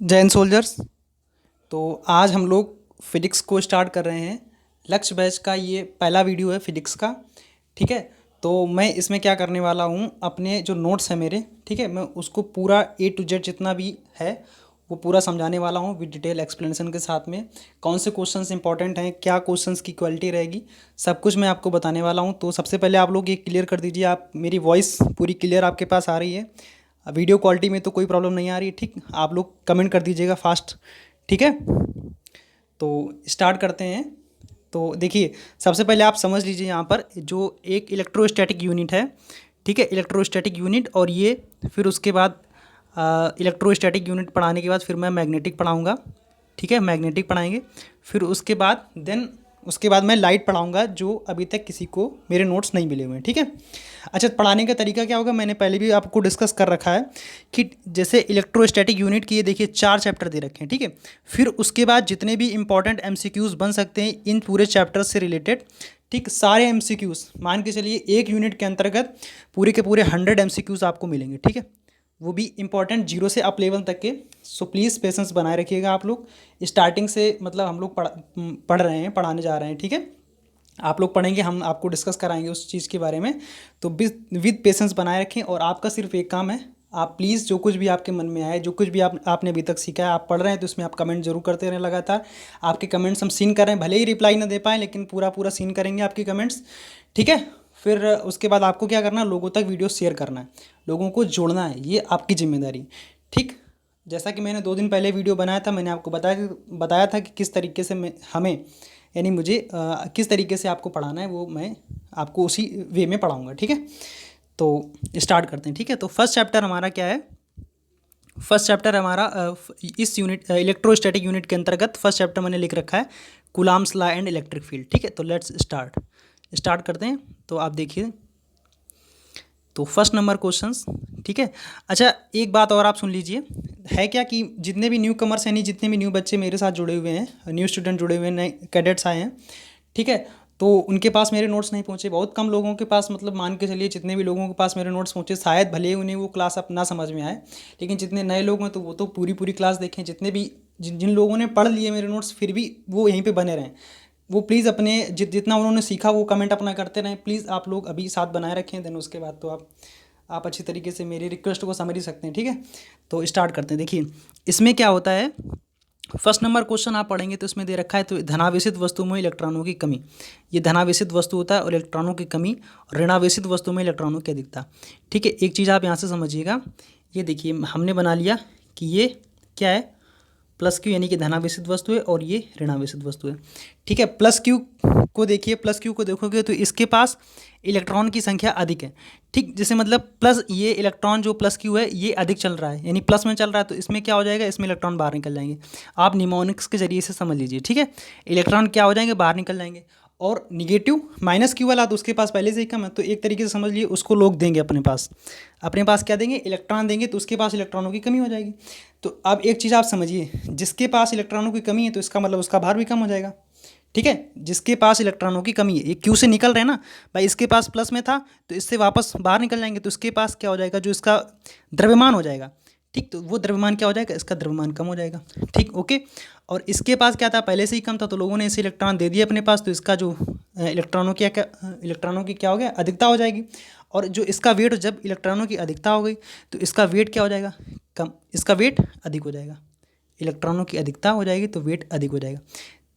जय हिंद सोल्जर्स। तो आज हम लोग फिजिक्स को स्टार्ट कर रहे हैं। लक्ष्य बैच का ये पहला वीडियो है फिजिक्स का। ठीक है। तो मैं इसमें क्या करने वाला हूँ, अपने जो नोट्स है मेरे, ठीक है, मैं उसको पूरा A to Z जितना भी है वो पूरा समझाने वाला हूँ विद डिटेल एक्सप्लेनेशन के साथ में। कौन से क्वेश्चंस इंपॉर्टेंट हैं, क्या क्वेश्चंस की क्वालिटी रहेगी, सब कुछ मैं आपको बताने वाला हूँ। तो सबसे पहले आप लोग ये क्लियर कर दीजिए, आप मेरी वॉइस पूरी क्लियर आपके पास आ रही है? वीडियो क्वालिटी में तो कोई प्रॉब्लम नहीं आ रही है? ठीक, आप लोग कमेंट कर दीजिएगा फास्ट। ठीक है, तो स्टार्ट करते हैं। तो देखिए, सबसे पहले आप समझ लीजिए यहाँ पर जो एक इलेक्ट्रोस्टैटिक यूनिट है, ठीक है, इलेक्ट्रोस्टैटिक यूनिट। और ये फिर उसके बाद इलेक्ट्रोस्टैटिक यूनिट पढ़ाने के बाद फिर मैं मैग्नेटिक पढ़ाऊँगा। ठीक है, मैग्नेटिक पढ़ाएंगे। फिर उसके बाद उसके बाद मैं लाइट पढ़ाऊँगा, जो अभी तक किसी को मेरे नोट्स नहीं मिले हुए हैं। ठीक है। अच्छा, पढ़ाने का तरीका क्या होगा, मैंने पहले भी आपको डिस्कस कर रखा है कि जैसे इलेक्ट्रोस्टैटिक यूनिट की ये देखिए 4 चैप्टर दे रखे हैं। ठीक है। फिर उसके बाद जितने भी इंपॉर्टेंट एमसीक्यूज़ बन सकते हैं इन पूरे चैप्टर से रिलेटेड, ठीक, सारे एमसीक्यूज़ मान के चलिए एक यूनिट के अंतर्गत पूरे के पूरे 100 एमसीक्यूज़ आपको मिलेंगे। ठीक है, वो भी इंपॉर्टेंट जीरो से अप लेवल तक के। सो प्लीज़ पेशेंस बनाए रखिएगा आप लोग। स्टार्टिंग से मतलब हम लोग पढ़ रहे हैं, पढ़ाने जा रहे हैं। ठीक है, आप लोग पढ़ेंगे, हम आपको डिस्कस कराएंगे उस चीज़ के बारे में। तो विद पेशेंस बनाए रखें। और आपका सिर्फ एक काम है, आप प्लीज़ जो कुछ भी आपके मन में आए, जो कुछ भी आपने अभी तक सीखा है, आप पढ़ रहे हैं तो उसमें आप कमेंट जरूर करते रहें लगातार। आपके कमेंट्स हम सीन कर रहे हैं, भले ही रिप्लाई ना दे पाएँ लेकिन पूरा पूरा सीन करेंगे आपके कमेंट्स। ठीक है। फिर उसके बाद आपको क्या करना है, लोगों तक वीडियो शेयर करना है, लोगों को जोड़ना है, ये आपकी जिम्मेदारी। ठीक, जैसा कि मैंने 2 दिन पहले वीडियो बनाया था, मैंने आपको बताया था कि किस तरीके से हमें यानी मुझे किस तरीके से आपको पढ़ाना है, वो मैं आपको उसी वे में पढ़ाऊँगा। ठीक है, तो स्टार्ट करते हैं। ठीक है, तो फर्स्ट चैप्टर हमारा क्या है, फर्स्ट चैप्टर हमारा इस यूनिट इलेक्ट्रोस्टैटिक यूनिट के अंतर्गत फर्स्ट चैप्टर मैंने लिख रखा है coulombs law and electric field. ठीक है, तो लेट्स स्टार्ट करते हैं। तो आप देखिए, तो फर्स्ट नंबर क्वेश्चंस। ठीक है। अच्छा, एक बात और आप सुन लीजिए, है क्या कि जितने भी न्यू कमर्स यानी जितने भी न्यू बच्चे मेरे साथ जुड़े हुए हैं, न्यू स्टूडेंट जुड़े हुए हैं, नए कैडेट्स आए हैं, ठीक है, तो उनके पास मेरे नोट्स नहीं पहुँचे। बहुत कम लोगों के पास, मतलब मान के चलिए जितने भी लोगों के पास मेरे नोट्स पहुँचे, शायद भले ही उन्हें वो क्लास अब ना समझ में आए, लेकिन जितने नए लोग हैं तो वो तो पूरी पूरी क्लास देखें। जितने भी जिन जिन लोगों ने पढ़ लिए मेरे नोट्स फिर भी वो यहीं पे बने रहें, वो प्लीज़ अपने जितना उन्होंने सीखा वो कमेंट अपना करते रहें। प्लीज़ आप लोग अभी साथ बनाए रखें, देन उसके बाद तो आप अच्छी तरीके से मेरी रिक्वेस्ट को समझ ही सकते हैं। ठीक है, तो स्टार्ट करते हैं। देखिए, इसमें क्या होता है, फर्स्ट नंबर क्वेश्चन आप पढ़ेंगे तो इसमें दे रखा है, तो धनावेशित वस्तु में इलेक्ट्रॉनों की कमी। ये धनावेशित वस्तु होता है और इलेक्ट्रॉनों की कमी, और ऋणावेशित वस्तु में इलेक्ट्रॉनों की अधिकता। ठीक है, एक चीज़ आप यहाँ से समझिएगा, ये देखिए हमने बना लिया कि ये क्या है, प्लस क्यू यानी कि धनावेशित वस्तु है और ये ऋणावेशित वस्तु है। ठीक है, प्लस क्यू को देखिए, प्लस क्यू को देखोगे तो इसके पास इलेक्ट्रॉन की संख्या अधिक है। ठीक, जैसे मतलब प्लस ये इलेक्ट्रॉन जो प्लस क्यू है ये अधिक चल रहा है, यानी प्लस में चल रहा है, तो इसमें क्या हो जाएगा, इसमें इलेक्ट्रॉन बाहर निकल जाएंगे। आप निमोनिक्स के जरिए से समझ लीजिए। ठीक है, इलेक्ट्रॉन क्या हो जाएंगे, बाहर निकल जाएंगे। और निगेटिव माइनस क्यू वाला तो उसके पास पहले से ही कम है, तो एक तरीके से समझ लिए उसको लोग देंगे अपने पास क्या देंगे, इलेक्ट्रॉन देंगे, तो उसके पास इलेक्ट्रॉनों की कमी हो जाएगी। तो अब एक चीज़ आप समझिए, जिसके पास इलेक्ट्रॉनों की कमी है तो इसका मतलब उसका भार भी कम हो जाएगा। ठीक है, जिसके पास इलेक्ट्रॉनों की कमी है, ये क्यू से निकल रहे हैं ना भाई, इसके पास प्लस में था तो इससे वापस बाहर निकल जाएंगे, तो इसके पास क्या हो जाएगा, जो इसका द्रव्यमान हो जाएगा। ठीक, तो वो द्रव्यमान क्या हो जाएगा, इसका द्रव्यमान कम हो जाएगा। ठीक, ओके। और इसके पास क्या था, पहले से ही कम था, तो लोगों ने इसे इलेक्ट्रॉन दे दिए अपने पास, तो इसका जो इलेक्ट्रॉनों की क्या हो गया, अधिकता हो जाएगी। और जो इसका वेट, जब इलेक्ट्रॉनों की अधिकता हो गई तो इसका वेट क्या हो जाएगा, कम, इसका वेट अधिक हो जाएगा। इलेक्ट्रॉनों की अधिकता हो जाएगी तो वेट अधिक हो जाएगा।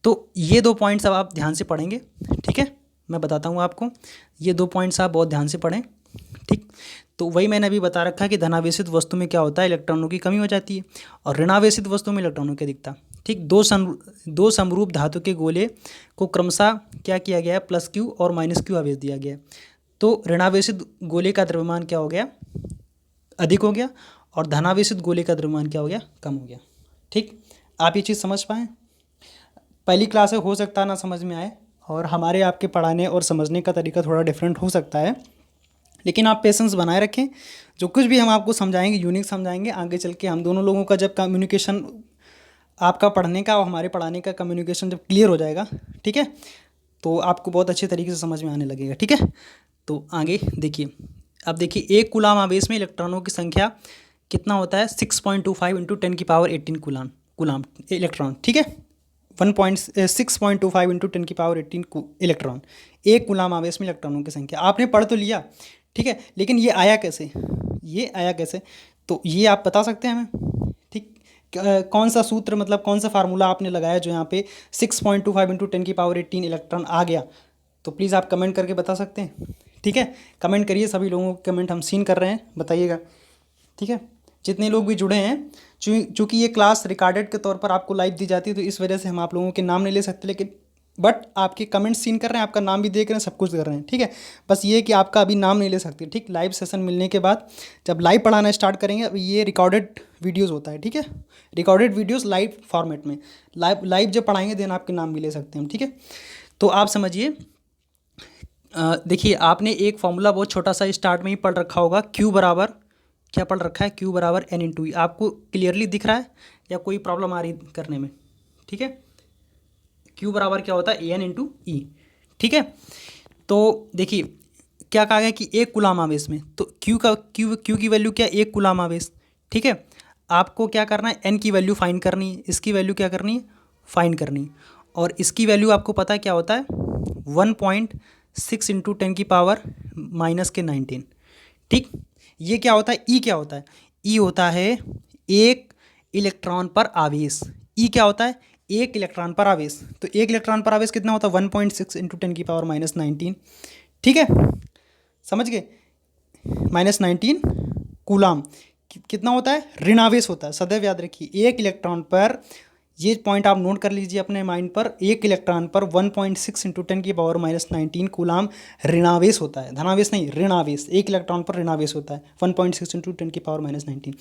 तो ये 2 पॉइंट्स अब आप ध्यान से पढ़ेंगे। ठीक है, मैं बताता हूँ आपको, ये 2 पॉइंट्स आप बहुत ध्यान से पढ़ें। ठीक, तो वही मैंने अभी बता रखा है कि धनावेशित वस्तु में क्या होता है, इलेक्ट्रॉनों की कमी हो जाती है, और ऋणावेशित वस्तु में इलेक्ट्रॉनों की अधिकता। ठीक, दो समरूप धातु के गोले को क्रमशः क्या किया गया है, प्लस क्यू और माइनस क्यू आवेश दिया गया है। तो ऋणावेशित गोले का द्रव्यमान क्या हो गया, अधिक हो गया, और धनावेशित गोले का द्रव्यमान क्या हो गया, कम हो गया। ठीक, आप ये चीज़ समझ पाएँ? पहली क्लास है, हो सकता है ना समझ में आए, और हमारे आपके पढ़ाने और समझने का तरीका थोड़ा डिफरेंट हो सकता है, लेकिन आप पेशेंस बनाए रखें। जो कुछ भी हम आपको समझाएंगे यूनिक समझाएंगे, आगे चल के हम दोनों लोगों का जब कम्युनिकेशन, आपका पढ़ने का और हमारे पढ़ाने का कम्युनिकेशन जब क्लियर हो जाएगा, ठीक है, तो आपको बहुत अच्छे तरीके से समझ में आने लगेगा। ठीक है, तो आगे देखिए, अब देखिए, एक कूलाम आवेश में इलेक्ट्रॉनों की संख्या कितना होता है 6.25 इंटू 10⁻18 कूलाम कूलाम इलेक्ट्रॉन, ठीक है। 6.25 इंटू 10⁻18 इलेक्ट्रॉन, एक कूलाम आवेश में इलेक्ट्रॉनों की संख्या। आपने पढ़ तो लिया, ठीक है, लेकिन ये आया कैसे, ये आया कैसे, तो ये आप बता सकते हैं हमें, ठीक। कौन सा सूत्र, मतलब कौन सा फार्मूला आपने लगाया जो यहाँ पे 6.25 इंटू 10⁻18 इलेक्ट्रॉन आ गया, तो प्लीज़ आप कमेंट करके बता सकते हैं, ठीक है। कमेंट करिए, सभी लोगों के कमेंट हम सीन कर रहे हैं, बताइएगा, ठीक है। जितने लोग भी जुड़े हैं, चूँकि ये क्लास रिकॉर्डेड के तौर पर आपको लाइव दी जाती है, तो इस वजह से हम आप लोगों के नाम नहीं ले सकते, लेकिन बट आपके कमेंट सीन कर रहे हैं, आपका नाम भी देख रहे हैं, सब कुछ कर रहे हैं, ठीक है। बस ये कि आपका अभी नाम नहीं ले सकते, ठीक। लाइव सेशन मिलने के बाद जब लाइव पढ़ाना स्टार्ट करेंगे, अभी ये रिकॉर्डेड वीडियोज़ होता है, ठीक है। रिकॉर्डेड वीडियोज़ लाइव फॉर्मेट में, लाइव जब पढ़ाएंगे देन आपके नाम भी ले सकते हैं हम, ठीक है। तो आप समझिए, देखिए आपने एक फॉर्मूला बहुत छोटा सा स्टार्ट में ही पढ़ रखा होगा, क्यू बराबर क्या पढ़ रखा है, क्यू बराबर एन इंटू ई। आपको क्लियरली दिख रहा है या कोई प्रॉब्लम आ रही करने में, ठीक है। क्यू बराबर क्या होता है, एन इंटू ई, ठीक है। तो देखिए क्या कहा गया कि एक कूलाम आवेश में, तो क्यू की वैल्यू क्या, एक कूलाम आवेश, ठीक है। आपको क्या करना है, एन की वैल्यू फाइंड करनी है, इसकी वैल्यू क्या करनी है, फाइंड करनी है। और इसकी वैल्यू आपको पता है क्या होता है, 1.6 इंटू 10⁻⁻19, ठीक। ये क्या होता है, ई क्या होता है, ई होता है एक इलेक्ट्रॉन पर आवेश। ई क्या होता है, एक इलेक्ट्रॉन पर आवेश। तो एक इलेक्ट्रॉन पर आवेश कितना होता है, 1.6 इंटू 10⁻⁻19, ठीक है, समझ गए। -19 कूलाम कितना होता है, ऋणावेश होता है, सदैव याद रखिए। एक इलेक्ट्रॉन पर, ये पॉइंट आप नोट कर लीजिए अपने माइंड पर, एक इलेक्ट्रॉन पर 1.6 इंटू 10⁻⁻19 कूलाम ऋणावेश होता है, धनावेश नहीं, ऋणावेश। एक इलेक्ट्रॉन पर ऋणावेश होता है 1.6 इंटू 10⁻⁻19।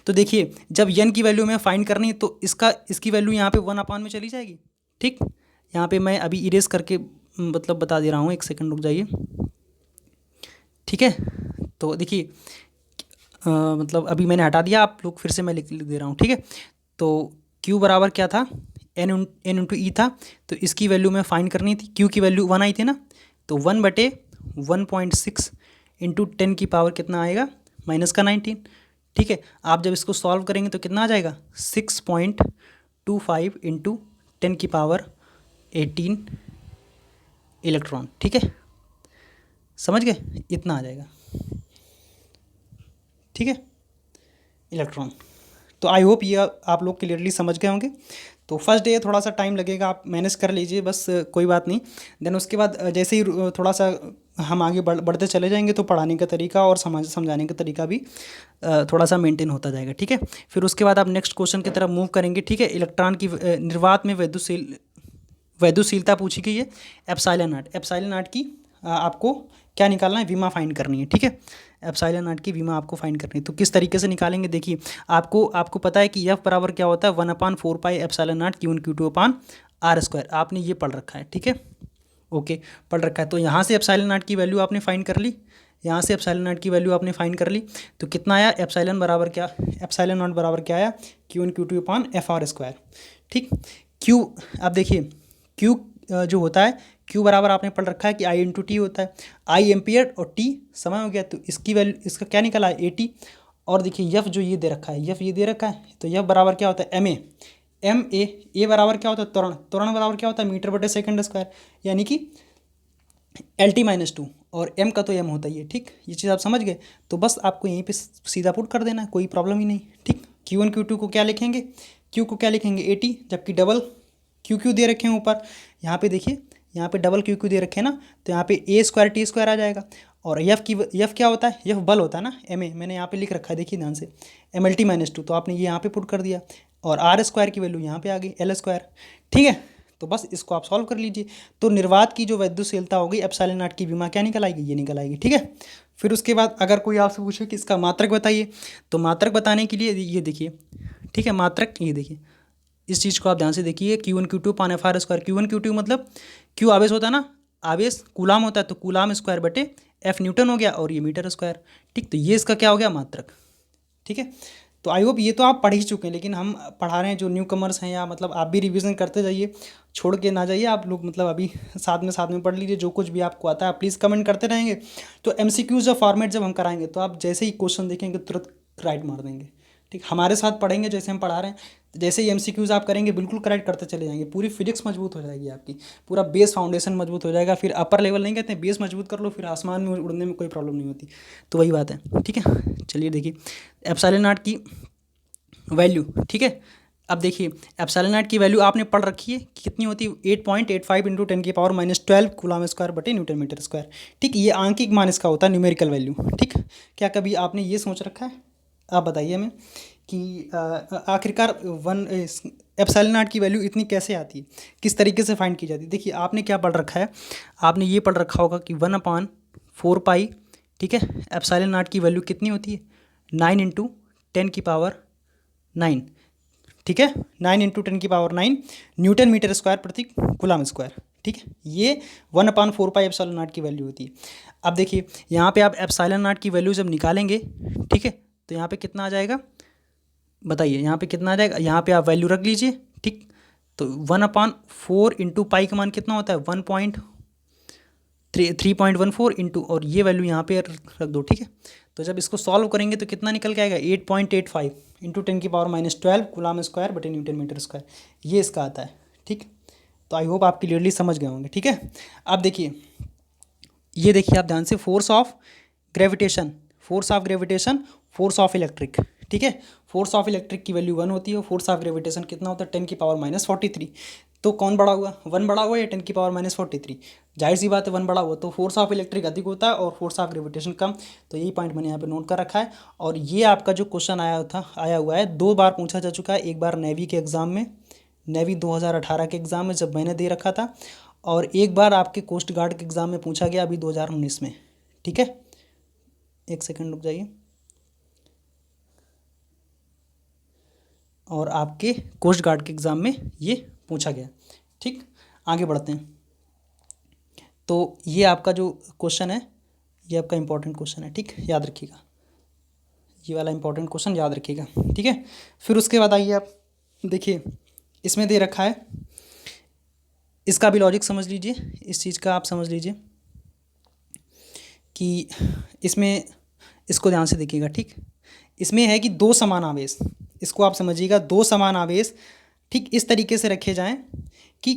तो देखिए जब n की वैल्यू में फाइंड करनी तो इसकी वैल्यू यहाँ पे 1 में चली जाएगी, ठीक। यहाँ पे मैं अभी इरेज करके मतलब बता दे रहा हूँ, एक सेकंड रुक जाइए, ठीक है। तो देखिए मतलब अभी मैंने हटा दिया, आप लोग फिर से मैं लिख दे रहा हूँ, ठीक है। तो Q बराबर क्या था, एन इंटू ई था, तो इसकी वैल्यू में फाइंड करनी थी। Q की वैल्यू 1 आई थी ना, तो 1/1.6 इंटू 10 कितना आएगा, -19, ठीक है। आप जब इसको सॉल्व करेंगे तो कितना आ जाएगा, 6.25 इंटू 10⁻18 इलेक्ट्रॉन, ठीक है, समझ गए, इतना आ जाएगा, ठीक है, इलेक्ट्रॉन। तो आई होप ये आप लोग क्लियरली समझ गए होंगे। तो फर्स्ट डे थोड़ा सा टाइम लगेगा, आप मैनेज कर लीजिए बस, कोई बात नहीं। देन उसके बाद जैसे ही थोड़ा सा हम आगे बढ़ते चले जाएंगे तो पढ़ाने का तरीका और समझाने का तरीका भी थोड़ा सा मेंटेन होता जाएगा, ठीक है। फिर उसके बाद आप नेक्स्ट क्वेश्चन की तरफ मूव करेंगे, ठीक है। इलेक्ट्रॉन की निर्वात में वैद्युशीलता पूछी गई है, एप्सिलॉन नॉट की आपको क्या निकालना है, विमा फाइंड करनी है, ठीक है। एप्सिलॉन नॉट की विमा आपको फाइंड करनी है। तो किस तरीके से निकालेंगे, देखिए आपको पता है कि एफ बराबर क्या होता है, 1/4 एप्सिलॉन नॉट Q1 Q2/r²। आपने ये पढ़ रखा है, ठीक है, ओके, पढ़ रखा है। तो यहाँ से एप्सिलॉन नॉट की वैल्यू आपने फाइंड कर ली, यहाँ से एप्सिलॉन नॉट की वैल्यू आपने फाइंड कर ली, तो कितना आया, एप्सिलॉन नॉट बराबर क्या आया, Q1 Q2/FR², ठीक। क्यू, अब देखिए क्यू जो होता है, क्यू बराबर आपने पढ़ रखा है कि आई इंटू टी होता है, आई एम्पियर और टी समय हो गया, तो इसकी वैल्यू, इसका क्या निकला है, AT। और देखिए यफ जो ये दे रखा है, यफ ये दे रखा है, तो यफ बराबर क्या होता है, ए बराबर क्या होता है, त्वरण बराबर क्या होता है, मीटर/सेकंड², यानी कि LT-2, और m का तो m होता ही है, ठीक। ये चीज़ आप समझ गए। तो बस आपको यहीं पे सीधा पुट कर देना है, कोई प्रॉब्लम ही नहीं, ठीक। Q1 Q2 को क्या लिखेंगे, Q को क्या लिखेंगे, AT, जबकि डबल Q दे रखे हैं ऊपर, यहाँ पे देखिए, यहाँ पे डबल Q दे रखे हैं ना, तो यहाँ पे A² T² आ जाएगा। और यफ क्या होता है, यफ बल होता है ना, MA, मैंने यहाँ पे लिख रखा है, देखिए ध्यान से, MLT-2, तो आपने ये यहाँ पे पुट कर दिया, और R² की वैल्यू यहाँ पे आ गई, L², ठीक है। तो बस इसको आप सॉल्व कर लीजिए। तो निर्वात की जो वैद्युशीलता होगी, एप्सिलॉन नॉट की विमा क्या निकल आएगी, ये निकल आएगी, ठीक है। फिर उसके बाद अगर कोई आपसे पूछे कि इसका मात्रक बताइए, तो मात्रक बताने के लिए ये देखिए, ठीक है, मात्रक ये देखिए, इस चीज़ को आप ध्यान से देखिए, Q1 Q2/FR²। Q1 Q2 मतलब Q आवेश होता है ना, आवेश कूलाम होता है, तो कूलाम²/F न्यूटन हो गया, और ये मीटर², ठीक। तो ये इसका क्या हो गया, मात्रक, ठीक है। तो आई होप ये तो आप पढ़ ही चुके हैं, लेकिन हम पढ़ा रहे हैं जो न्यू कमर्स हैं, या मतलब आप भी रिवीजन करते जाइए, छोड़ के ना जाइए आप लोग, मतलब अभी साथ में पढ़ लीजिए, जो कुछ भी आपको आता है प्लीज़ कमेंट करते रहेंगे। तो MCQs जब फॉर्मेट जब हम कराएंगे, तो आप जैसे ही क्वेश्चन देखेंगे तुरंत राइट मार देंगे, ठीक, हमारे साथ पढ़ेंगे जैसे हम पढ़ा रहे हैं, तो जैसे ही एमसीक्यूज आप करेंगे बिल्कुल करेक्ट करते चले जाएंगे, पूरी फिजिक्स मजबूत हो जाएगी आपकी, पूरा बेस फाउंडेशन मजबूत हो जाएगा। फिर अपर लेवल नहीं कहते हैं, बेस मजबूत कर लो, फिर आसमान में उड़ने में कोई प्रॉब्लम नहीं होती। तो वही बात है, ठीक है। चलिए देखिए एप्सिलॉन नॉट की वैल्यू, ठीक है। अब देखिए एप्सिलॉन नॉट की वैल्यू आपने पढ़ रखी है कि कितनी होती है, 8.85 इंटू 10⁻12 कूलम स्क्वायर बटे न्यूटन मीटर स्क्वायर। ठीक, ये आंकिक मान इसका होता है, न्यूमेरिकल वैल्यू। ठीक, क्या कभी आपने ये सोच रखा है? आप बताइए हमें कि आखिरकार वन एप्सिलॉन नॉट की वैल्यू इतनी कैसे आती है, किस तरीके से फाइंड की जाती है। देखिए आपने क्या पढ़ रखा है, आपने ये पढ़ रखा होगा कि 1/4 पाई, ठीक है, एप्सिलॉन नॉट की वैल्यू कितनी होती है, 9 इंटू 10⁹9, ठीक है, 9 इंटू 10⁹9 न्यूटन मीटर स्क्वायर प्रति कूलम स्क्वायर। ठीक है, ये 1/4 पाई एप्सिलॉन नॉट की वैल्यू होती है। अब देखिए यहाँ पे आप एप्सिलॉन नॉट की वैल्यू जब निकालेंगे, ठीक है, तो यहाँ पे कितना आ जाएगा, बताइए यहाँ पे कितना आ जाएगा। यहाँ पे आप वैल्यू रख लीजिए, ठीक। तो 1/4 इंटू पाई का मान कितना होता है, 3.14 इंटू, और ये वैल्यू यहाँ पे रख दो, ठीक है। तो जब इसको सॉल्व करेंगे तो कितना निकल के आएगा, 8.85 इंटू 10⁻12 कूलम स्क्वायर बटे न्यूटन मीटर स्क्वायर, ये इसका आता है। ठीक, तो आई होप आप क्लियरली समझ गए होंगे। ठीक है, अब देखिए ये देखिए आप ध्यान से, force of gravitation, force of gravitation, force of electric. ठीक है, फोर्स ऑफ इलेक्ट्रिक की वैल्यू 1 होती है, फोर्स ऑफ ग्रेविटेशन कितना होता है, 10⁻43। तो कौन बड़ा हुआ, 1 बड़ा हुआ या 10⁻43? जाहिर सी बात है 1 बड़ा हुआ, तो फोर्स ऑफ इलेक्ट्रिक अधिक होता है और फोर्स ऑफ ग्रेविटेशन कम। तो यही पॉइंट मैंने यहाँ पे नोट कर रखा है। और ये आपका जो क्वेश्चन आया हुआ है, 2 बार पूछा जा चुका है। एक बार नेवी के एग्ज़ाम में, नेवी 2018 के एग्ज़ाम में जब मैंने दे रखा था, और एक बार आपके कोस्ट गार्ड के एग्ज़ाम में पूछा गया अभी 2019 में। ठीक है, एक सेकंड रुक जाइए, और आपके कोस्ट गार्ड के एग्ज़ाम में ये पूछा गया। ठीक, आगे बढ़ते हैं। तो ये आपका जो क्वेश्चन है, ये आपका इंपॉर्टेंट क्वेश्चन है। ठीक, याद रखिएगा, ये वाला इंपॉर्टेंट क्वेश्चन याद रखिएगा। ठीक है, फिर उसके बाद आइए आप देखिए, इसमें दे रखा है, इसका भी लॉजिक समझ लीजिए, इस चीज़ का आप समझ लीजिए कि इसमें, इसको ध्यान से देखिएगा। ठीक, इसमें है कि 2 समान आवेश, इसको आप समझिएगा, 2 समान आवेश ठीक इस तरीके से रखे जाएं कि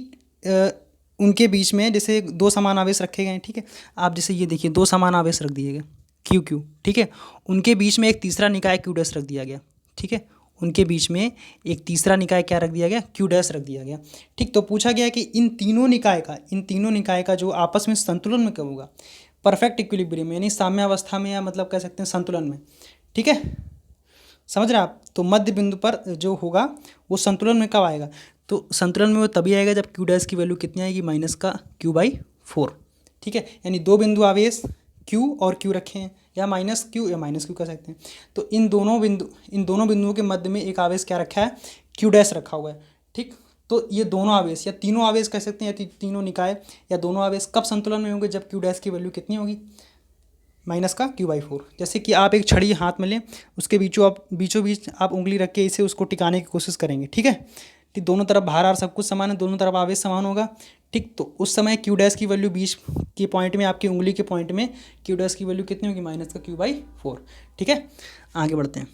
उनके बीच में जैसे 2 समान आवेश रखे गए हैं। ठीक है, आप जैसे ये देखिए 2 समान आवेश रख दिए गए क्यू क्यू, ठीक है, उनके बीच में एक तीसरा निकाय क्यू डैश रख दिया गया। ठीक है, उनके बीच में एक तीसरा निकाय क्या रख दिया गया, क्यू डैश रख दिया गया। ठीक, तो पूछा गया कि इन तीनों निकाय का जो आपस में संतुलन में कब होगा, परफेक्ट इक्विलिब्रियम, यानी साम्यावस्था में, या मतलब कह सकते हैं संतुलन में। ठीक है, समझ रहे हैं आप। तो मध्य बिंदु पर जो होगा वो संतुलन में कब आएगा, तो संतुलन में वो तभी आएगा जब क्यू डैश की वैल्यू कितनी आएगी, -q/4। ठीक है, यानी 2 बिंदु आवेश q और q रखे हैं, या -q या -q कह सकते हैं। तो इन दोनों बिंदुओं के मध्य में एक आवेश क्या रखा है, q डैश रखा हुआ है। ठीक, तो ये दोनों आवेश या तीनों आवेश कह सकते हैं, या तीनों निकाय या दोनों आवेश कब संतुलन में होंगे, जब q डैश की वैल्यू कितनी होगी, -q/4। जैसे कि आप एक छड़ी हाथ में लें, उसके बीचों बीच आप उंगली रख के इसे उसको टिकाने की कोशिश करेंगे। ठीक है, ठीक, दोनों तरफ भार और सब कुछ समान है, दोनों तरफ आवेश समान होगा। ठीक, तो उस समय क्यू डैश की वैल्यू बीच के पॉइंट में, आपकी उंगली के पॉइंट में क्यू डैश की वैल्यू कितनी होगी, -q/4। ठीक है, आगे बढ़ते हैं।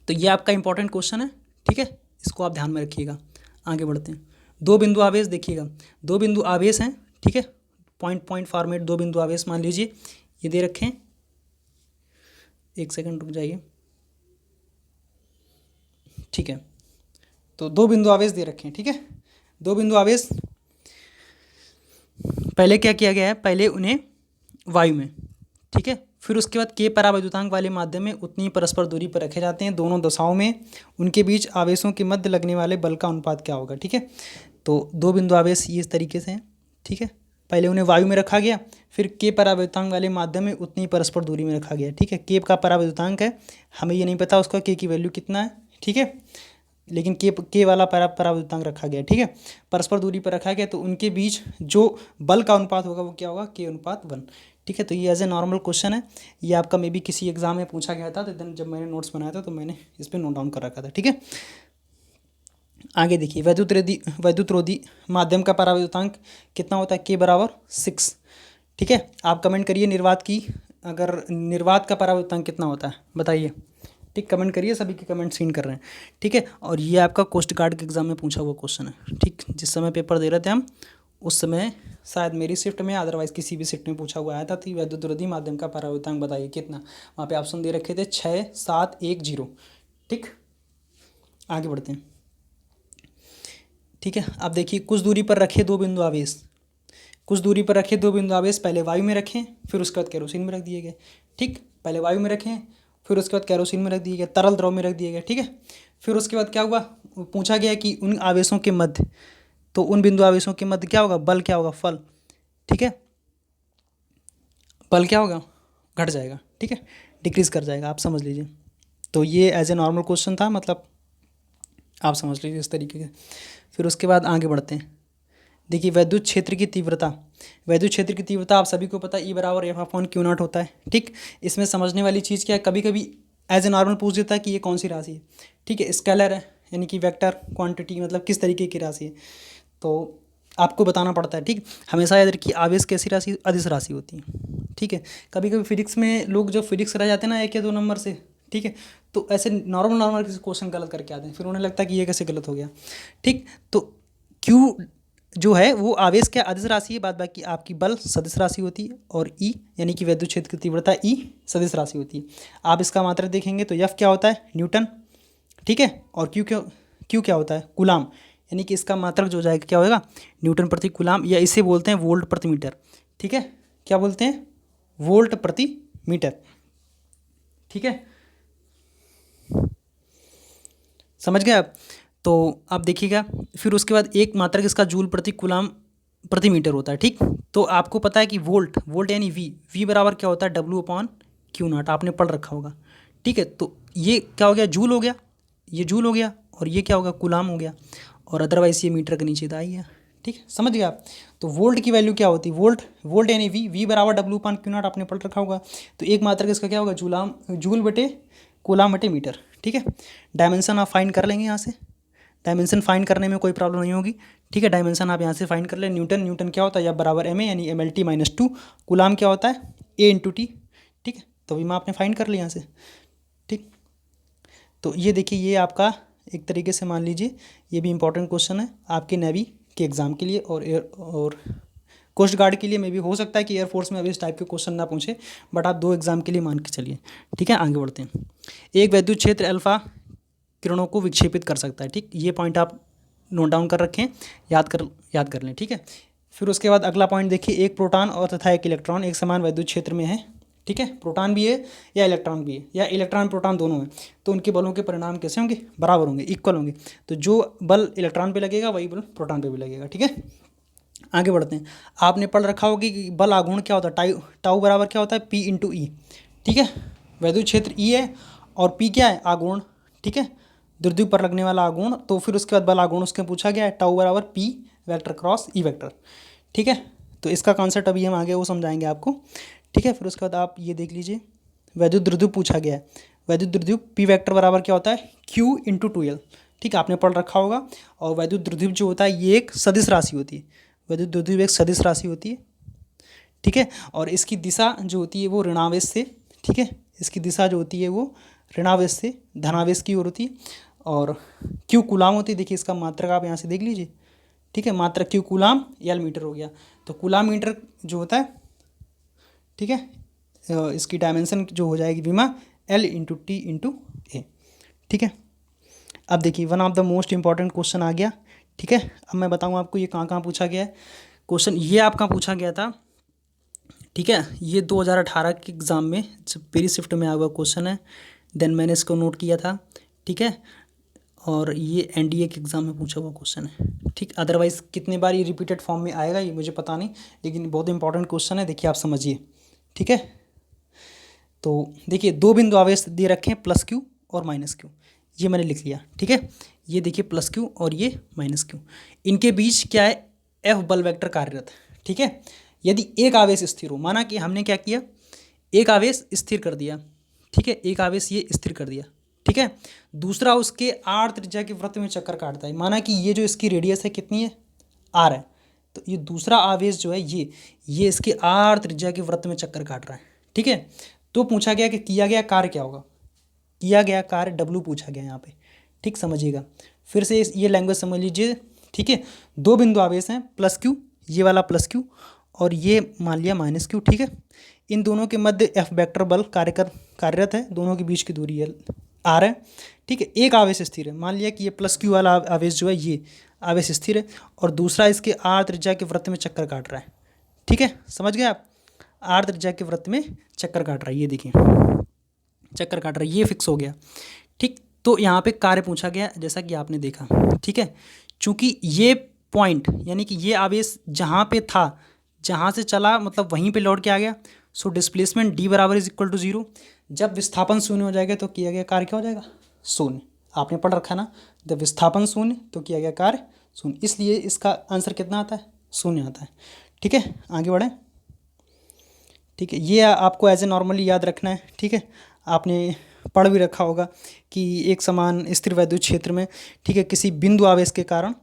तो ये आपका इंपॉर्टेंट क्वेश्चन है। ठीक है, इसको आप ध्यान में रखिएगा। आगे बढ़ते हैं। 2 बिंदु आवेश देखिएगा, 2 बिंदु आवेश हैं। ठीक है, पॉइंट फॉर्मेट 2 बिंदु आवेश मान लीजिए, ये दे रखें, एक सेकंड रुक जाइए। ठीक है, तो 2 बिंदु आवेश दे रखे हैं। ठीक है, 2 बिंदु आवेश, पहले क्या किया गया है, पहले उन्हें वायु में, ठीक है, फिर उसके बाद k परावैद्युतांक वाले माध्यम में उतनी परस्पर दूरी पर रखे जाते हैं। दोनों दशाओं में उनके बीच आवेशों के मध्य लगने वाले बल का अनुपात क्या होगा। ठीक है, तो 2 बिंदु आवेश ये इस तरीके से हैं। ठीक है, पहले उन्हें वायु में रखा गया, फिर k परावैद्युतांक वाले माध्यम में उतनी परस्पर दूरी में रखा गया। ठीक है, k का परावैद्युतांक है, हमें ये नहीं पता उसका k की वैल्यू कितना है। ठीक है, लेकिन के वाला परावैद्युतांक रखा गया। ठीक है, परस्पर दूरी पर रखा गया, तो उनके बीच जो बल का अनुपात होगा वो क्या होगा, k/1। ठीक है, तो ये एज ए नॉर्मल क्वेश्चन है, ये आपका मे बी किसी एग्जाम में पूछा गया था, तो जब मैंने नोट्स बनाया था तो मैंने इस पर नोट डाउन कर रखा था। ठीक है, आगे देखिए, वैद्युत रोधी माध्यम का परावैद्युतांक कितना होता है, k/6। ठीक है, आप कमेंट करिए निर्वात का परावैद्युतांक कितना होता है, बताइए। ठीक, कमेंट करिए, सभी के कमेंट सीन कर रहे हैं। ठीक है, और ये आपका कोस्ट गार्ड के एग्ज़ाम में पूछा हुआ क्वेश्चन है। ठीक, जिस समय पेपर दे रहे थे हम उस समय शायद मेरी शिफ्ट में, अदरवाइज़ किसी भी शिफ्ट में पूछा हुआ आया था। तो वैद्युत रोधी माध्यम का परावर्तनांक बताइए कितना। वहाँ पे ऑप्शन दे रखे थे 6710। ठीक, आगे बढ़ते हैं। ठीक है, अब देखिए कुछ दूरी पर रखे दो बिंदु आवेश, कुछ दूरी पर रखे दो बिंदु आवेश पहले वायु में रखें, फिर उसके बाद केरोसिन में रख दिए गए। ठीक, पहले वायु में रखें, फिर उसके बाद केरोसिन में रख दिए गए, तरल द्रव में रख दिए गए। ठीक है, फिर उसके बाद क्या हुआ, पूछा गया कि उन आवेशों के मध्य, तो उन बिंदु आवेशों के मध्य क्या होगा, बल क्या होगा, फल। ठीक है, बल क्या होगा, घट जाएगा। ठीक है, डिक्रीज कर जाएगा, आप समझ लीजिए। तो ये एज ए नॉर्मल क्वेश्चन था, मतलब आप समझ लीजिए इस तरीके से। फिर उसके बाद आगे बढ़ते हैं। देखिए वैद्युत क्षेत्र की तीव्रता, वैद्युत क्षेत्र की तीव्रता आप सभी को पता है, E बराबर एफ अपॉन क्यू नॉट होता है। ठीक, इसमें समझने वाली चीज़ क्या है, कभी कभी एज ए नॉर्मल पूछ देता है कि ये कौन सी राशि है। ठीक है, स्केलर है, यानी कि वेक्टर क्वांटिटी, मतलब किस तरीके की राशि है, तो आपको बताना पड़ता है। ठीक, हमेशा याद रखिए आवेश कैसी राशि, अदिश राशि होती है। ठीक है, कभी कभी फिजिक्स में लोग जब फिजिक्स रह जाते हैं ना 1 या 2 नंबर से, ठीक है, तो ऐसे नॉर्मल नॉर्मल किसी क्वेश्चन गलत करके आते हैं, फिर उन्हें लगता है कि ये कैसे गलत हो गया। ठीक, तो क्यू जो है वो आवेश क्या, अदिश राशि है, बाद बाकी आपकी बल सदिश राशि होती है, और ई यानी कि वैद्युत क्षेत्र की तीव्रता ई सदिश राशि होती है। आप इसका मात्रक देखेंगे तो एफ क्या होता है, न्यूटन। ठीक है, और क्यू क्या होता है, कूलाम, यानी कि इसका मात्रक जो जाएगा क्या होगा, न्यूटन प्रति कूलाम, या इसे बोलते हैं वोल्ट प्रति मीटर। ठीक है, क्या बोलते हैं, वोल्ट प्रति मीटर। ठीक है, समझ गए आप। तो आप देखिएगा, फिर उसके बाद एक मात्रक इसका जूल प्रति कूलाम प्रति मीटर होता है। ठीक, तो आपको पता है कि वोल्ट, वोल्ट यानी वी बराबर क्या होता है, डब्ल्यू अपॉन क्यू नॉट, आपने पढ़ रखा होगा। ठीक है, तो ये क्या हो गया, जूल हो गया, ये जूल हो गया, और ये क्या होगा, कूलाम हो गया, और अदरवाइज ये मीटर के नीचे था ही है। ठीक है, समझ गए आप। तो वोल्ट की वैल्यू क्या होती है, वोल्ट यानी वी बराबर डब्ल्यू अपॉन क्यू नॉट, आपने पढ़ रखा होगा। तो एक मात्रक इसका क्या होगा, जूल बटे कूलाम बटे मीटर। ठीक है, डायमेंशन आप फाइंड कर लेंगे यहाँ से, डायमेंशन फाइंड करने में कोई प्रॉब्लम नहीं होगी। ठीक है, डायमेंशन आप यहाँ से फाइंड कर लें। न्यूटन क्या होता है, या बराबर एम ए, यानी M L T minus 2। Coulomb क्या होता है, ए इंटू टी। ठीक है, तो अभी मैं आपने फाइंड कर लिया यहाँ से। ठीक, तो ये देखिए, ये आपका एक तरीके से मान लीजिए ये भी इंपॉर्टेंट क्वेश्चन है आपके नेवी के एग्ज़ाम के लिए, और कोस्ट गार्ड के लिए में भी हो सकता है कि एयरफोर्स में अभी इस टाइप के क्वेश्चन ना पूछे, बट आप 2 एग्जाम के लिए मान के चलिए। ठीक है, आगे बढ़ते हैं। एक वैद्युत क्षेत्र अल्फा किरणों को विक्षेपित कर सकता है। ठीक, ये पॉइंट आप नोट डाउन कर रखें, याद कर लें। ठीक है, फिर उसके बाद अगला पॉइंट देखिए, एक प्रोटॉन और तथा एक इलेक्ट्रॉन एक समान वैद्युत क्षेत्र में है। ठीक है, प्रोटॉन भी है या इलेक्ट्रॉन भी है, या इलेक्ट्रॉन प्रोटॉन दोनों हैं, तो उनके बलों के परिणाम कैसे होंगे, बराबर होंगे, इक्वल होंगे। तो जो बल इलेक्ट्रॉन पे लगेगा वही बल प्रोटॉन पे भी लगेगा। ठीक है, आगे बढ़ते हैं। आपने पढ़ रखा होगा कि बल आघूर्ण क्या होता है, टाउ बराबर क्या होता है, पी इंटू ई। ठीक है, वैद्युत क्षेत्र ई है और पी क्या है, आघूर्ण। ठीक है, द्विध्रुव पर लगने वाला आघूर्ण। तो फिर उसके बाद बल आघूर्ण उसके पूछा गया है, टाउ बराबर P vector cross E vector. ठीक है, तो इसका कॉन्सेप्ट अभी हम आगे वो समझाएंगे आपको। ठीक है, फिर उसके बाद आप ये देख लीजिए, वैद्युत द्विध्रुव पूछा गया है, वैद्युत द्विध्रुव पी वेक्टर बराबर क्या होता है, क्यू इंटू 2l। ठीक है, आपने पढ़ रखा होगा। और वैद्युत द्विध्रुव जो होता है ये एक सदिश राशि होती है, वैद्युत द्विध्रुव एक सदिश राशि होती है। ठीक है, और इसकी दिशा जो होती है वो ऋणावेश से, ठीक है, इसकी दिशा जो होती है वो ऋणावेश से धनावेश की ओर होती है। और क्यू कूलाम होती है, देखिए इसका मात्रक आप यहाँ से देख लीजिए। ठीक है, मात्रक क्यू कूलाम, एल मीटर हो गया। तो कूलाम मीटर जो होता है, ठीक है, इसकी डायमेंशन जो हो जाएगी विमा L into T into A. ठीक है, अब देखिए one of the most important question आ गया। ठीक है, अब मैं बताऊँ आपको ये कहाँ पूछा गया है क्वेश्चन। ये आपका पूछा गया था। ठीक है, ये 2018 के एग्ज़ाम में जब मेरी शिफ्ट में आया हुआ क्वेश्चन है, देन मैंने इसको नोट किया था। ठीक है, और ये एनडीए के एग्ज़ाम में पूछा हुआ क्वेश्चन है। ठीक, अदरवाइज़ कितने बार ये रिपीटेड फॉर्म में आएगा ये मुझे पता नहीं, लेकिन बहुत इंपॉर्टेंट क्वेश्चन है, देखिए आप समझिए। ठीक है, तो देखिए 2 बिंदु आवेश दे रखे हैं, प्लस क्यू और माइनस क्यू, ये मैंने लिख लिया। ठीक है, ये देखिए प्लस क्यू और ये माइनस क्यू, इनके बीच क्या है, एफ बल वेक्टर कार्यरत है। ठीक है, यदि एक आवेश स्थिर हो, माना कि हमने क्या किया, एक आवेश स्थिर कर दिया। ठीक है, एक आवेश ये स्थिर कर दिया। ठीक है, दूसरा उसके आर त्रिज्या के वृत्त में चक्कर काटता है, माना कि ये जो इसकी रेडियस है कितनी है, आर है, तो ये दूसरा आवेश जो है ये इसके आर त्रिज्या के वृत्त में चक्कर काट रहा है। ठीक है, तो पूछा गया कि किया गया कार्य क्या होगा। किया गया कार्य W पूछा गया यहाँ पे, ठीक, समझिएगा। फिर से ये लैंग्वेज समझ लीजिए, ठीक है। दो बिंदु आवेश हैं, प्लस क्यू, ये वाला प्लस क्यू और ये मान लिया माइनस क्यू, ठीक है। इन दोनों के मध्य एफ वेक्टर बल कार्यरत है, दोनों के बीच की दूरी है आर है, ठीक है। एक आवेश स्थिर है, मान लिया कि ये प्लस क्यू वाला आवेश जो है ये आवेश स्थिर है और दूसरा इसके आर त्रिज्या के वृत्त में चक्कर काट रहा है, ठीक है, समझ गए आप। आर त्रिज्या के वृत्त में चक्कर काट रहा है, ये देखिए चक्कर काट रहा है, ये फिक्स हो गया, ठीक। तो यहाँ पे कार्य पूछा गया जैसा कि आपने देखा, ठीक है। चूंकि ये पॉइंट यानी कि ये आवेश जहाँ पे था, जहाँ से चला मतलब वहीं पे लौट के आ गया, सो डिस्प्लेसमेंट डी बराबर इज इक्वल टू जीरो। जब विस्थापन शून्य हो जाएगा तो किया गया कार्य क्या हो जाएगा, शून्य। आपने पढ़ रखा ना, जब विस्थापन शून्य तो किया गया कार्य शून्य, इसलिए इसका आंसर कितना आता है, शून्य आता है, ठीक है। आगे बढ़ें, ठीक है। ये आपको एज ए नॉर्मली याद रखना है, ठीक है। आपने पढ़ भी रखा होगा कि एक समान स्थिर वैद्युत क्षेत्र में, ठीक है, किसी बिंदु आवेश के कारण,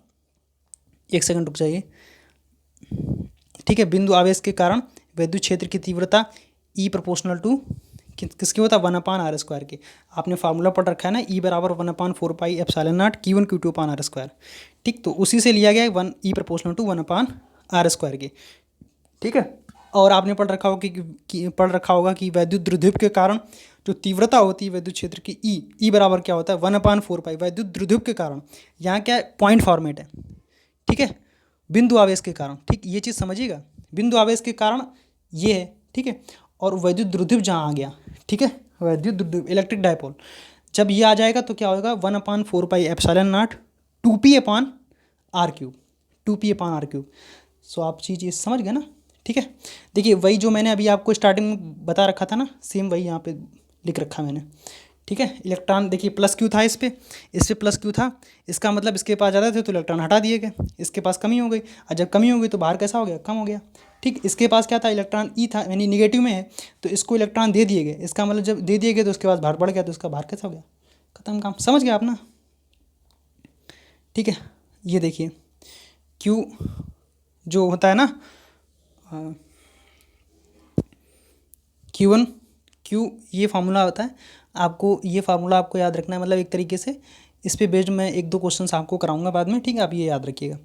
एक सेकंड रुक जाइए, ठीक है, बिंदु आवेश के कारण वैद्युत क्षेत्र की तीव्रता ई प्रोपोर्शनल टू किसकी होता है, 1/r²। के आपने फार्मूला पढ़ रखा है ना, ई बराबर 1/4πε0 Q1 Q2 अपान r², ठीक। तो उसी से लिया गया है 1 ई प्रोपोर्शनल टू 1/r² के, ठीक है। और आपने पढ़ रखा होगा कि वैद्युत द्रुध्रुव के कारण जो तीव्रता होती है वैद्युत क्षेत्र की ई बराबर क्या होता है, 1/4π वैद्युत द्रुध्रुव के कारण, यहाँ क्या है, पॉइंट फॉर्मेट है, ठीक है, बिंदु आवेश के कारण, ठीक, ये चीज़ समझिएगा। बिंदु आवेश के कारण ये है, ठीक है, और वैद्युत द्रुध्रुव जहाँ आ गया, ठीक है, वैद्युत द्रुध्रुव इलेक्ट्रिक डायपोल जब ये आ जाएगा तो क्या होगा, 1/4πε0 2p/r³, 2p/r³। सो आप चीज़ ये समझ गए ना, ठीक है। देखिए वही जो मैंने अभी आपको स्टार्टिंग में बता रखा था ना, सेम वही यहाँ पे लिख रखा मैंने, ठीक है। इलेक्ट्रॉन देखिए प्लस क्यू था, इस पे प्लस क्यू था, इसका मतलब इसके पास ज़्यादा थे तो इलेक्ट्रॉन हटा दिए गए, इसके पास कमी हो गई, और जब कमी हो गई तो बाहर कैसा हो गया, कम हो गया, ठीक। इसके पास क्या था, इलेक्ट्रॉन ई था यानी निगेटिव में है, तो इसको इलेक्ट्रॉन दे दिए गए, इसका मतलब जब दे दिए गए तो उसके पास भार बढ़ गया, तो उसका भार कैसा हो गया, खत्म काम, समझ गया आप ना, ठीक है। ये देखिए क्यू जो होता है ना, Q1 Q, ये फार्मूला होता है, आपको ये फार्मूला आपको याद रखना है, मतलब एक तरीके से इस पे बेस्ड मैं एक दो क्वेश्चंस आपको कराऊंगा बाद में, ठीक है, आप ये याद रखिएगा।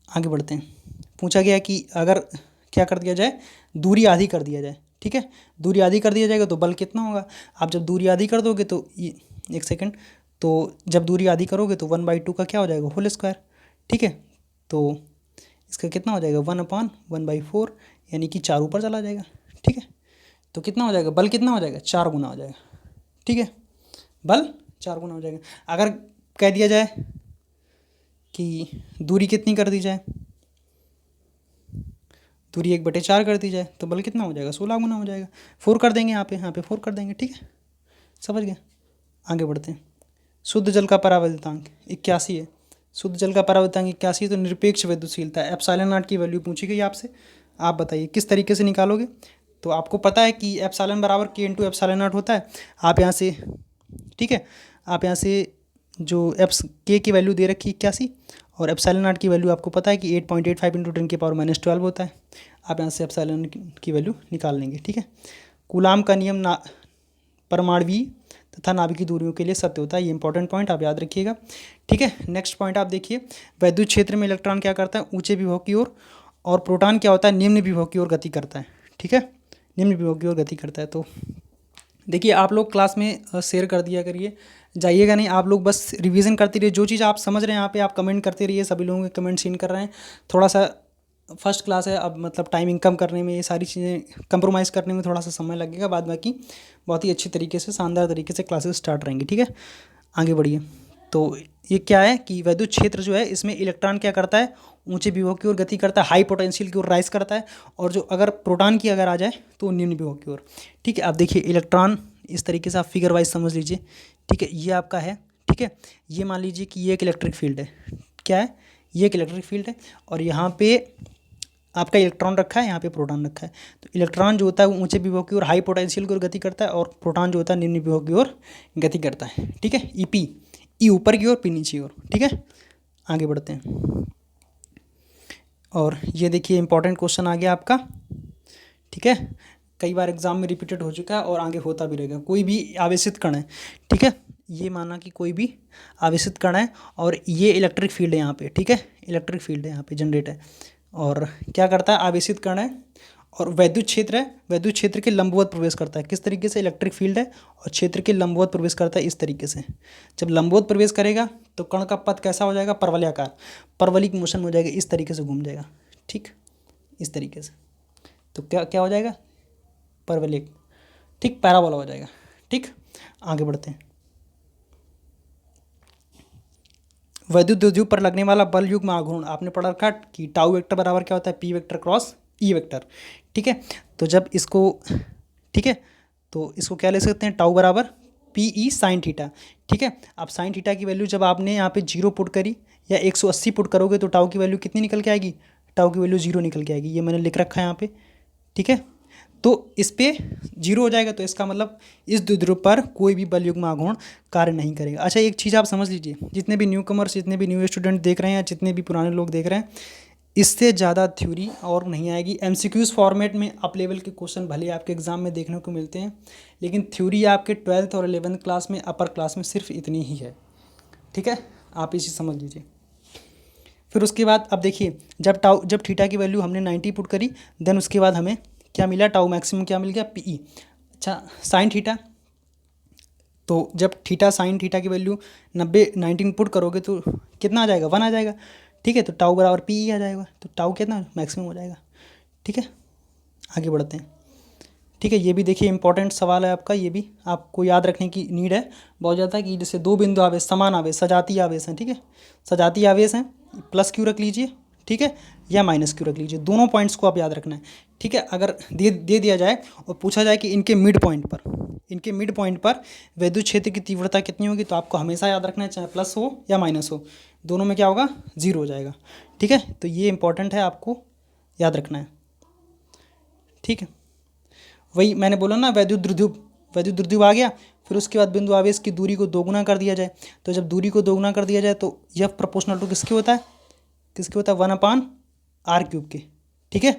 आगे बढ़ते हैं, पूछा गया कि अगर क्या कर दिया जाए, दूरी आधी कर दिया जाए, ठीक है, दूरी आधी कर दिया जाएगा तो बल कितना होगा। आप जब दूरी आधी कर दोगे तो ये, एक सेकेंड, तो जब दूरी आधी करोगे तो 1/2 का क्या हो जाएगा, होल स्क्वायर, ठीक है। तो इसका कितना हो जाएगा, 1/1/4 यानी कि 4 ऊपर चला जाएगा, ठीक है। तो कितना हो जाएगा, बल कितना हो जाएगा, 4 गुना हो जाएगा, ठीक है, बल 4 गुना हो जाएगा। अगर कह दिया जाए कि दूरी कितनी कर दी जाए, दूरी 1/4 कर दी जाए तो बल कितना हो जाएगा, 16 गुना हो जाएगा। 4 कर देंगे यहाँ पे 4 कर देंगे, ठीक है, समझ गए। आगे बढ़ते हैं, शुद्ध जल का परावर्तितांक 81 है, शुद्ध जल का परावर्तितांक 81 तो निरपेक्ष विद्युतशीलता ε0 की वैल्यू पूछी गई आपसे, आप बताइए किस तरीके से निकालोगे। तो आपको पता है कि एप्सिलॉन बराबर K/ε0 होता है। आप यहाँ से, ठीक है, आप यहाँ से जो के की वैल्यू दे रखी 81 और ε0 की वैल्यू आपको पता है कि 8.85 × 10⁻⁻12 होता है। आप यहाँ से एप्सिलॉन की वैल्यू निकाल लेंगे, ठीक है। कूलाम का नियम परमाणुवीय तथा नाभिकीय दूरियों के लिए सत्य होता है, ये इंपॉर्टेंट पॉइंट आप याद रखिएगा, ठीक है। नेक्स्ट पॉइंट आप देखिए, वैद्युत क्षेत्र में इलेक्ट्रॉन क्या करता है, ऊंचे विभव की ओर, और प्रोटॉन क्या होता है, निम्न विभव की ओर गति करता है, ठीक है, निम्न विभव की ओर गति करता है। तो देखिए आप लोग क्लास में शेयर कर दिया करिए, जाइएगा नहीं, आप लोग बस रिवीजन करते रहिए, जो चीज़ आप समझ रहे हैं यहाँ पे आप कमेंट करते रहिए, सभी लोगों के कमेंट सीन कर रहे हैं। थोड़ा सा फर्स्ट क्लास है, अब मतलब टाइमिंग कम करने में, ये सारी चीज़ें कंप्रोमाइज़ करने में थोड़ा सा समय लगेगा, बाद बाकी बहुत ही अच्छी तरीके से, शानदार तरीके से क्लासेस स्टार्ट रहेंगी, ठीक है। आगे बढ़िए, तो ये क्या है कि वैद्युत क्षेत्र जो है इसमें इलेक्ट्रॉन क्या करता है, ऊंचे विभव की ओर गति करता है, हाई पोटेंशियल की ओर राइज करता है, और जो अगर प्रोटॉन की अगर आ जाए तो निम्न विभव की ओर, ठीक है। आप देखिए इलेक्ट्रॉन इस तरीके से आप फिगर वाइज समझ लीजिए, ठीक है, ये आपका है, ठीक है, ये मान लीजिए कि ये एक इलेक्ट्रिक फील्ड है, क्या है, ये एक इलेक्ट्रिक फील्ड है, और यहाँ पे आपका इलेक्ट्रॉन रखा है, यहाँ पे प्रोटॉन रखा है। तो इलेक्ट्रॉन जो होता है वो ऊंचे विभव की ओर हाई पोटेंशियल की ओर गति करता है, और प्रोटॉन जो होता है निम्न विभव की ओर गति करता है, ठीक है। ई ऊपर की ओर, पी नीचे की ओर, ठीक है। आगे बढ़ते हैं, और ये देखिए इंपॉर्टेंट क्वेश्चन आ गया आपका, ठीक है। कई बार एग्जाम में रिपीटेड हो चुका है और आगे होता भी रहेगा। कोई भी आवेशित कण है, ठीक है, ये माना कि कोई भी आवेशित कण है और ये इलेक्ट्रिक फील्ड है यहाँ पे, ठीक है, इलेक्ट्रिक फील्ड है यहाँ पे जनरेट है और क्या करता है, आवेशित कण है और वैद्युत क्षेत्र है, वैद्युत क्षेत्र के लंबवत प्रवेश करता है। किस तरीके से, इलेक्ट्रिक फील्ड है और क्षेत्र के लंबवत प्रवेश करता है इस तरीके से। जब लंबवत प्रवेश करेगा तो कण का पथ कैसा हो जाएगा, परवलयाकार, परवलिक मोशन हो जाएगा, इस तरीके से घूम जाएगा, ठीक, इस तरीके से। तो क्या क्या हो जाएगा, परवलयिक, ठीक, पैराबोला हो जाएगा, ठीक। आगे बढ़ते हैं। वैद्युत द्विध्रुव पर लगने वाला बल युग्म आघूर्ण आपने पढ़ा रखा कि टाउ वेक्टर बराबर क्या होता है, P vector cross E vector, ठीक है। तो जब इसको, ठीक है, तो इसको क्या ले सकते हैं, टाउ बराबर पी ई साइन थीटा, ठीक है। अब साइन थीटा की वैल्यू जब आपने यहाँ पे 0 पुट करी या 180 पुट करोगे तो टाउ की वैल्यू कितनी निकल के आएगी, टाउ की वैल्यू 0 निकल के आएगी। ये मैंने लिख रखा है यहाँ पे, ठीक है। तो इस पे 0 हो जाएगा तो इसका मतलब इस द्विध्रुव पर कोई भी बल युग्म आघूर्ण कार्य नहीं करेगा। अच्छा, एक चीज़ आप समझ लीजिए, जितने भी न्यू कमर्स, जितने भी न्यू स्टूडेंट देख रहे हैं या जितने भी पुराने लोग देख रहे हैं, इससे ज़्यादा थ्योरी और नहीं आएगी। एमसीक्यूज़ फॉर्मेट में अप लेवल के क्वेश्चन भले आपके एग्जाम में देखने को मिलते हैं, लेकिन थ्योरी आपके 12th और 11th क्लास में, अपर क्लास में सिर्फ इतनी ही है, ठीक है, आप इसी समझ लीजिए। फिर उसके बाद अब देखिए, जब थीटा की वैल्यू हमने 90 पुट करी, देन उसके बाद हमें क्या मिला, टाउ मैक्सिमम क्या मिल गया, पीई। अच्छा, साइन थीटा, तो जब थीटा साइन थीटा की वैल्यू 19 पुट करोगे तो कितना आ जाएगा, 1 आ जाएगा, ठीक है। तो टाउ बराबर पी ई आ जाएगा, तो टाउ कितना मैक्सिमम हो जाएगा, ठीक है। आगे बढ़ते हैं, ठीक है। ये भी देखिए इंपॉर्टेंट सवाल है आपका, ये भी आपको याद रखने की नीड है बहुत ज़्यादा, कि जैसे दो बिंदु आवेश, समान आवेश, सजातीय आवेश हैं, ठीक है, सजातीय आवेश हैं, प्लस क्यू रख लीजिए, ठीक है, या माइनस क्यू रख लीजिए, दोनों पॉइंट्स को आप याद रखना है, ठीक है। अगर दे दिया जाए और पूछा जाए कि इनके मिड पॉइंट पर वैद्युत क्षेत्र की तीव्रता कितनी होगी, तो आपको हमेशा याद रखना है, चाहे प्लस हो या माइनस हो, दोनों में क्या होगा, 0 हो जाएगा, ठीक है। तो ये इंपॉर्टेंट है, आपको याद रखना है, ठीक है। वही मैंने बोला ना, वैद्युत द्विध्रुव आ गया, फिर उसके बाद बिंदु आवेश की दूरी को दोगुना कर दिया जाए। तो जब दूरी को दोगुना कर दिया जाए तो यह प्रोपोर्शनल टू किसके होता है, 1/r³ के, ठीक है,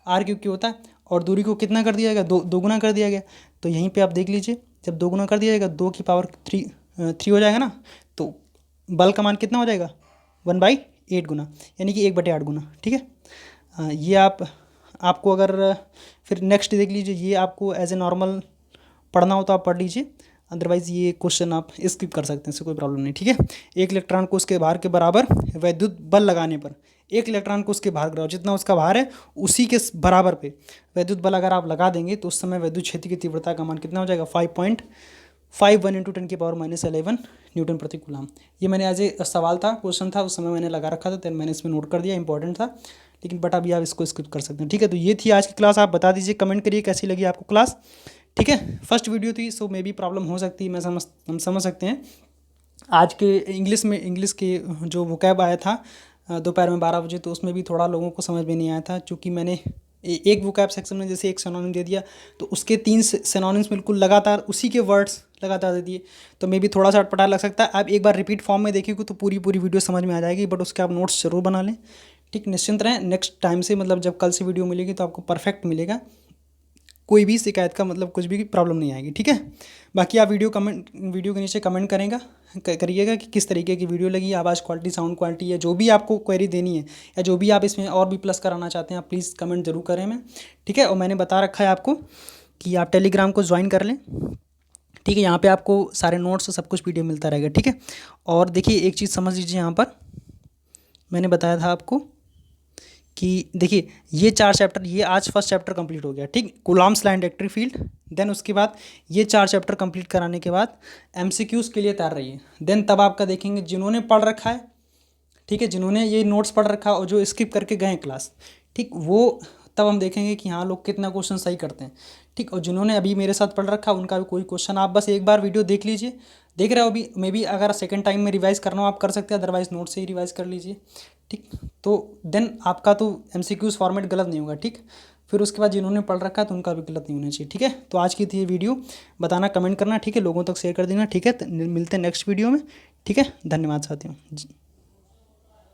r³ के होता है। और दूरी को कितना कर दिया जाएगा, दोगुना कर दिया गया। तो यहीं पे आप देख लीजिए, जब दोगुना कर दिया जाएगा 2 की पावर 3 हो जाएगा ना, तो बल का मान कितना हो जाएगा, 1/8 गुना, यानी कि 1/8 गुना, ठीक है। ये आपको अगर फिर नेक्स्ट देख लीजिए, ये आपको एज ए नॉर्मल पढ़ना हो तो आप पढ़ लीजिए, अदरवाइज़ ये क्वेश्चन आप स्किप कर सकते हैं, इससे कोई प्रॉब्लम नहीं, ठीक है। एक इलेक्ट्रॉन को उसके भार के बराबर वैद्युत बल लगाने पर, एक इलेक्ट्रॉन को उसके भार कराओ, जितना उसका भार है उसी के बराबर पे वैद्युत बल अगर आप लगा देंगे तो उस समय वैद्युत क्षेत्र की तीव्रता का मान कितना हो जाएगा, 5.51 × 10⁻11 न्यूटन प्रति कूलम। ये मैंने एज ए सवाल था, क्वेश्चन था, उस समय मैंने लगा रखा था, तो मैंने इसमें नोट कर दिया, इंपॉर्टेंट था, लेकिन बट अभी आप इसको स्किप कर सकते हैं, ठीक है। तो ये थी आज की क्लास। आप बता दीजिए, कमेंट करिए कैसी लगी आपको क्लास, ठीक है। फर्स्ट वीडियो थी, सो मे बी प्रॉब्लम हो सकती है, हम समझ सकते हैं। आज के इंग्लिश के जो वोकैब आया था दोपहर में 12 बजे, तो उसमें भी थोड़ा लोगों को समझ में नहीं आया था, क्योंकि मैंने एक वोकैब सेक्शन में जैसे एक सिनोनिम दे दिया, तो उसके 3 सिनोनिम्स बिल्कुल लगातार उसी के वर्ड्स लगातार दे दिए, तो मे बी थोड़ा सा अटपटा लग सकता है। आप एक बार रिपीट फॉर्म में देखिएगा तो पूरी वीडियो समझ में आ जाएगी, बट उसके आप नोट्स जरूर बना लें, ठीक। निश्चिंत रहें, नेक्स्ट टाइम से, मतलब जब कल से वीडियो मिलेगी तो आपको परफेक्ट मिलेगा, कोई भी शिकायत का मतलब कुछ भी प्रॉब्लम नहीं आएगी, ठीक है। बाकी आप वीडियो के नीचे कमेंट करिएगा कि किस तरीके की वीडियो लगी, आवाज़ क्वालिटी, साउंड क्वालिटी, या जो भी आपको क्वेरी देनी है, या जो भी आप इसमें और भी प्लस कराना चाहते हैं, आप प्लीज़ कमेंट जरूर करें मैं, ठीक है। और मैंने बता रखा है आपको कि आप टेलीग्राम को ज्वाइन कर लें, ठीक है। यहाँ पर आपको सारे नोट्स सब कुछ वीडियो मिलता रहेगा, ठीक है। और देखिए एक चीज़ समझ लीजिए, यहाँ पर मैंने बताया था आपको कि देखिए ये 4 चैप्टर, ये आज फर्स्ट चैप्टर कंप्लीट हो गया, ठीक, coulomb's law and electric field. Then उसके बाद ये 4 चैप्टर कंप्लीट कराने के बाद एमसीक्यूज़ के लिए तैयार रहिए। देन तब आपका देखेंगे जिन्होंने पढ़ रखा है, ठीक है, जिन्होंने ये नोट्स पढ़ रखा और जो स्किप करके गए क्लास, ठीक, वो तब हम देखेंगे कि हाँ लोग कितना क्वेश्चन सही करते हैं, ठीक। और जिन्होंने अभी मेरे साथ पढ़ रखा उनका भी कोई क्वेश्चन, आप बस एक बार वीडियो देख लीजिए, देख रहे हो अभी, मे बी अगर सेकंड टाइम में रिवाइज़ करना हो आप कर सकते हैं, अदरवाइज नोट से ही रिवाइज़ कर लीजिए, ठीक। तो देन आपका तो एमसीक्यूज़ फॉर्मेट गलत नहीं होगा, ठीक। फिर उसके बाद जिन्होंने पढ़ रखा है तो उनका भी गलत नहीं होना चाहिए, ठीक है। तो आज की थी ये वीडियो, बताना, कमेंट करना, ठीक है, लोगों तक शेयर कर देना, ठीक है। मिलते हैं नेक्स्ट वीडियो में, ठीक है। धन्यवाद साथियों।